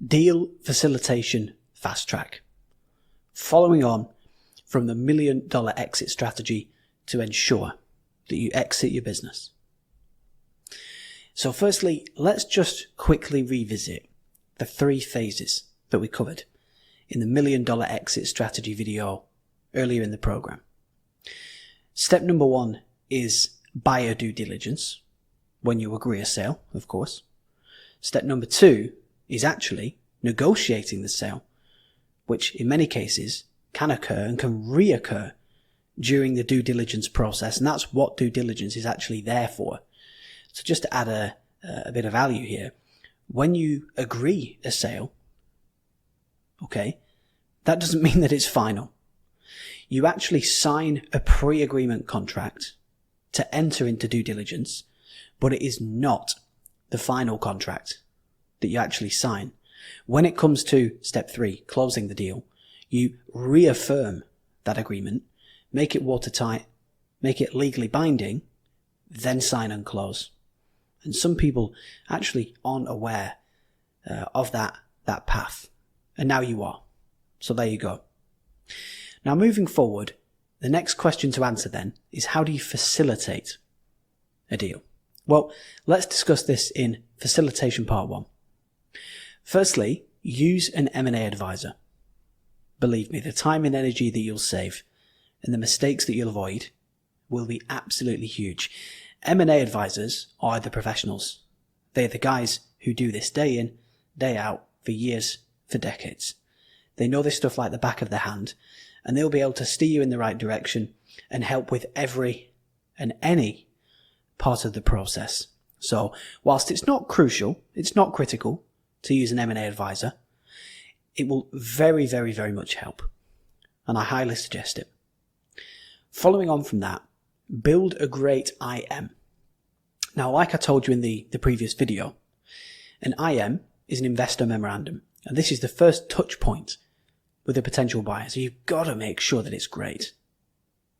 Deal Facilitation Fast Track. Following on from the $1 million exit strategy to ensure that you exit your business. So firstly, let's just quickly revisit the 3 phases that we covered in the $1 million exit strategy video earlier in the program. Step number 1 is buyer due diligence, when you agree a sale, of course. Step number 2 is actually negotiating the sale, which in many cases can occur and can reoccur during the due diligence process, and that's what due diligence is actually there for. So just to add a bit of value here, when you agree a sale, okay, that doesn't mean that it's final. You actually sign a pre-agreement contract to enter into due diligence, but it is not the final contract that you actually sign. When it comes to step 3, closing the deal, you reaffirm that agreement, make it watertight, make it legally binding, then sign and close. And some people actually aren't aware of that path. And now you are. So there you go. Now moving forward, the next question to answer then is, how do you facilitate a deal? Well, let's discuss this in Facilitation Part 1. Firstly, use an M&A advisor. Believe me, the time and energy that you'll save and the mistakes that you'll avoid will be absolutely huge. M&A advisors are the professionals. They're the guys who do this day in, day out, for years, for decades. They know this stuff like the back of their hand, and they'll be able to steer you in the right direction and help with every and any part of the process. So, whilst it's not crucial, it's not critical to use an M&A advisor, it will very, very, very much help. And I highly suggest it. Following on from that, build a great IM. Now, like I told you in the previous video, an IM is an investor memorandum. And this is the first touch point with a potential buyer. So you've got to make sure that it's great.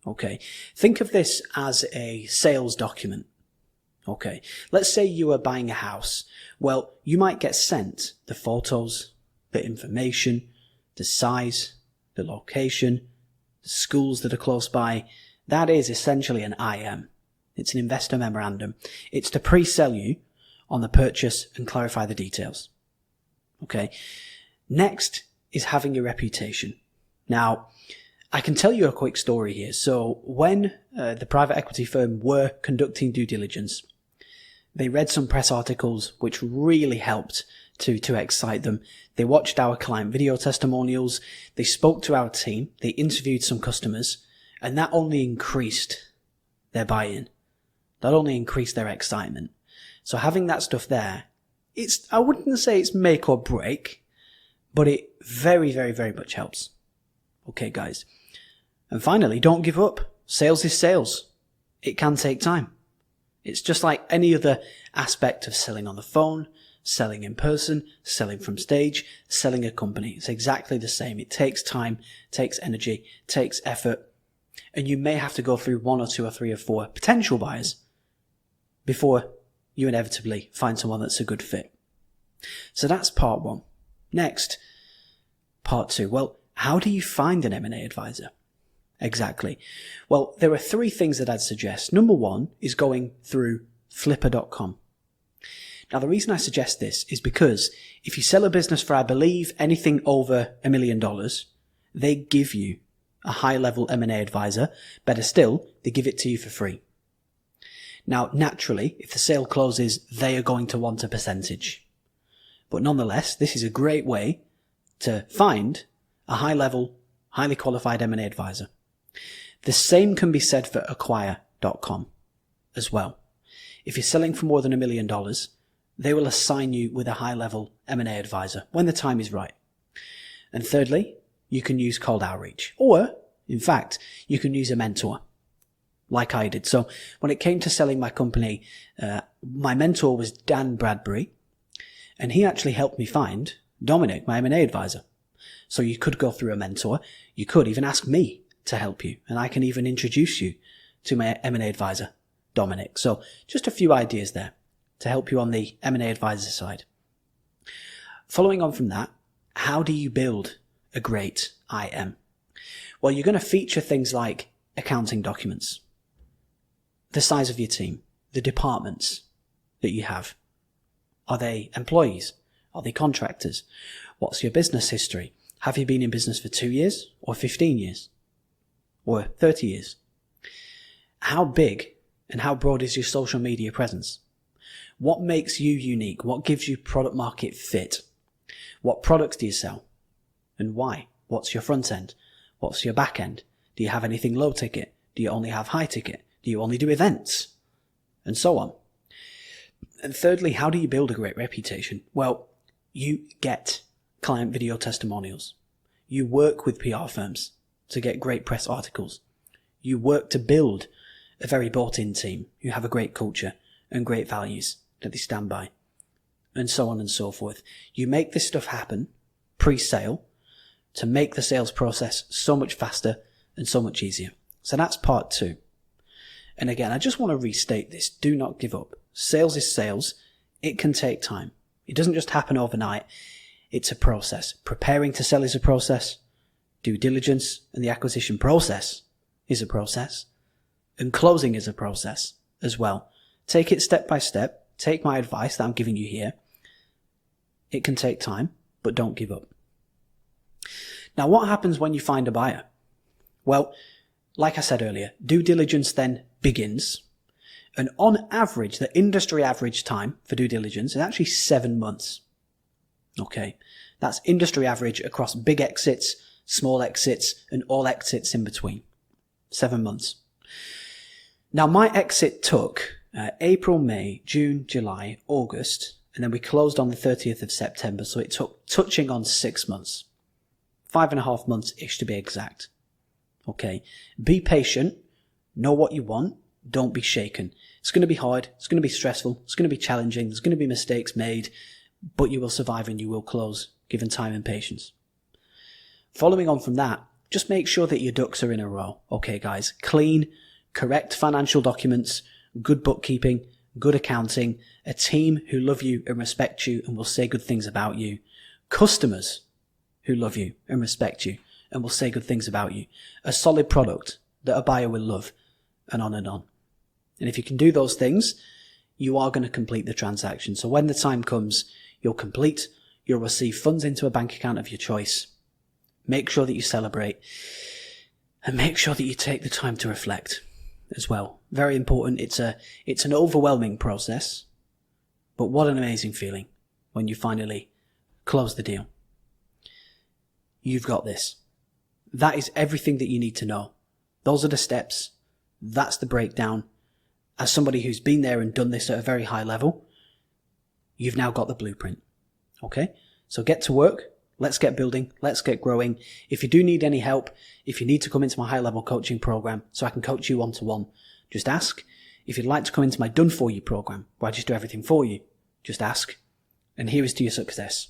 Okay. Think of this as a sales document. Okay. Let's say you are buying a house. Well, you might get sent the photos, the information, the size, the location, the schools that are close by. That is essentially an IM. It's an investor memorandum. It's to pre-sell you on the purchase and clarify the details. Okay. Next is having a reputation. Now, I can tell you a quick story here. So when the private equity firm were conducting due diligence, they read some press articles which really helped to excite them. They watched our client video testimonials. They spoke to our team. They interviewed some customers, and that only increased their buy-in. That only increased their excitement. So having that stuff there, I wouldn't say it's make or break, but it very, very, very much helps. Okay, guys. And finally, don't give up. Sales is sales. It can take time. It's just like any other aspect of selling on the phone, selling in person, selling from stage, selling a company. It's exactly the same. It takes time, takes energy, takes effort, and you may have to go through 1 or 2 or 3 or 4 potential buyers before you inevitably find someone that's a good fit. So that's part 1. Next, part 2. Well, how do you find an M&A advisor? Exactly. Well, there are 3 things that I'd suggest. Number 1 is going through flipper.com. Now, the reason I suggest this is because if you sell a business for, I believe, anything over $1 million, they give you a high-level M&A advisor. Better still, they give it to you for free. Now, naturally, if the sale closes, they are going to want a percentage. But nonetheless, this is a great way to find a high-level, highly qualified M&A advisor. The same can be said for acquire.com as well. If you're selling for more than $1 million, they will assign you with a high-level M&A advisor when the time is right. And thirdly, you can use cold outreach. Or, in fact, you can use a mentor, like I did. So when it came to selling my company, my mentor was Dan Bradbury, and he actually helped me find Dominic, my M&A advisor. So you could go through a mentor. You could even ask me to help you, and I can even introduce you to my M&A advisor, Dominic. So just a few ideas there to help you on the M&A advisor side. Following on from that, how do you build a great IM? Well, you're going to feature things like accounting documents, the size of your team, the departments that you have. Are they employees? Are they contractors? What's your business history? Have you been in business for 2 years or 15 years or 30 years? How big and how broad is your social media presence? What makes you unique? What gives you product market fit? What products do you sell and why? What's your front end? What's your back end? Do you have anything low ticket? Do you only have high ticket? Do you only do events? And so on. And thirdly, how do you build a great reputation? Well, you get client video testimonials. You work with PR firms to get great press articles. You work to build a very bought-in team who have a great culture and great values that they stand by, and so on and so forth. You make this stuff happen pre-sale to make the sales process so much faster and so much easier. So that's part 2. And again, I just want to restate this. Do not give up. Sales is sales. It can take time. It doesn't just happen overnight. It's a process. Preparing to sell is a process. Due diligence and the acquisition process is a process. And closing is a process as well. Take it step by step. Take my advice that I'm giving you here. It can take time, but don't give up. Now, what happens when you find a buyer? Well, like I said earlier, due diligence then begins. And on average, the industry average time for due diligence is actually 7 months. Okay. That's industry average across big exits, small exits, and all exits in between. 7 months. Now, my exit took April, May, June, July, August, and then we closed on the 30th of September. So it took touching on 6 months. 5.5 months-ish to be exact. Okay. Be patient. Know what you want. Don't be shaken. It's going to be hard. It's going to be stressful. It's going to be challenging. There's going to be mistakes made, but you will survive and you will close, given time and patience. Following on from that, just make sure that your ducks are in a row. Okay, guys. Clean, correct financial documents, good bookkeeping, good accounting, a team who love you and respect you and will say good things about you, customers who love you and respect you and will say good things about you, a solid product that a buyer will love, and on and on. And if you can do those things, you are going to complete the transaction. So when the time comes, you'll complete, you'll receive funds into a bank account of your choice. Make sure that you celebrate and make sure that you take the time to reflect as well. Very important. It's an overwhelming process, but what an amazing feeling when you finally close the deal. You've got this. That is everything that you need to know. Those are the steps. That's the breakdown. As somebody who's been there and done this at a very high level, you've now got the blueprint. Okay? So get to work. Let's get building. Let's get growing. If you do need any help, if you need to come into my high-level coaching program so I can coach you one-to-one, just ask. If you'd like to come into my done-for-you program, where I just do everything for you, just ask. And here is to your success.